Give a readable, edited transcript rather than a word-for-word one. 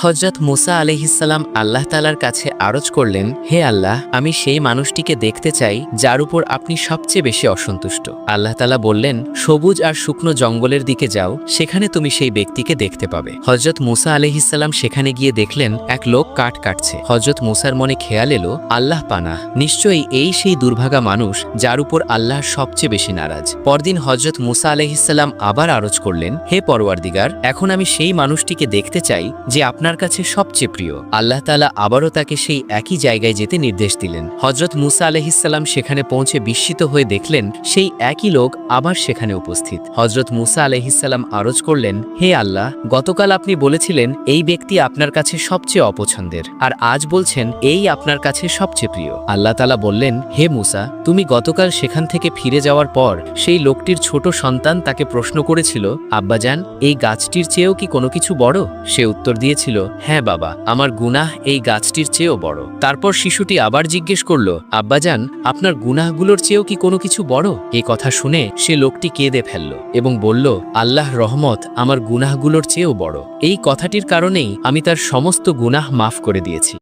হযরত মুসা আলাইহিসসালাম আল্লাহ তাআলার কাছে আরজ করলেন, হে আল্লাহ, আমি সেই মানুষটিকে দেখতে চাই যার উপর আপনি সবচেয়ে বেশি অসন্তুষ্ট। আল্লাহ তাআলা বললেন, সবুজ আর শুকনো জঙ্গলের দিকে যাও, সেখানে তুমি সেই ব্যক্তিকে দেখতে পাবে। হযরত মুসা আলাইহিসসালাম সেখানে গিয়ে দেখলেন এক লোক কাঠ কাটছে। হযরত মুসার মনে খেয়াল এলো, আল্লাহ পানাহ, নিশ্চয়ই এই সেই দুর্ভাগা মানুষ যার উপর আল্লাহ সবচেয়ে বেশি নারাজ। পরদিন হযরত মুসা আলাইহিসসালাম আবার আরজ করলেন, হে পরওয়ারদিগার, এখন আমি সেই মানুষটিকে দেখতে চাই যে আপনার কাছে সবচেয়ে প্রিয়। আল্লাহ তাআলা আবারও তাকে সেই একই জায়গায় যেতে নির্দেশ দিলেন। হযরত মুসা আলাইহিসসালাম সেখানে পৌঁছে বিস্মিত হয়ে দেখলেন সেই একই লোক আবার সেখানে উপস্থিত। হযরত মুসা আলাইহিসসালাম আরজ করলেন, হে আল্লাহ, গতকাল আপনি বলেছিলেন এই ব্যক্তি আপনার কাছে সবচেয়ে অপছন্দের, আর আজ বলছেন এই আপনার কাছে সবচেয়ে প্রিয়। আল্লাহ তাআলা বললেন, হে মুসা, তুমি গতকাল সেখান থেকে ফিরে যাওয়ার পর সেই লোকটির ছোট সন্তান তাকে প্রশ্ন করেছিল, আব্বাজান, এই গাছটির চেয়েও কি কোনো কিছু বড়? সে উত্তর দিয়েছিল, হ্যাঁ বাবা, আমার গুনাহ এই গাছটির চেয়েও বড়। তারপর শিশুটি আবার জিজ্ঞেস করল, আব্বাজান, আপনার গুনাহগুলোর চেয়েও কি কোনো কিছু বড়? এই কথা শুনে সে লোকটি কেঁদে ফেলল এবং বলল, আল্লাহর রহমত আমার গুনাহগুলোর চেয়েও বড়। এই কথাটির কারণেই আমি তার সমস্ত গুনাহ মাফ করে দিয়েছি।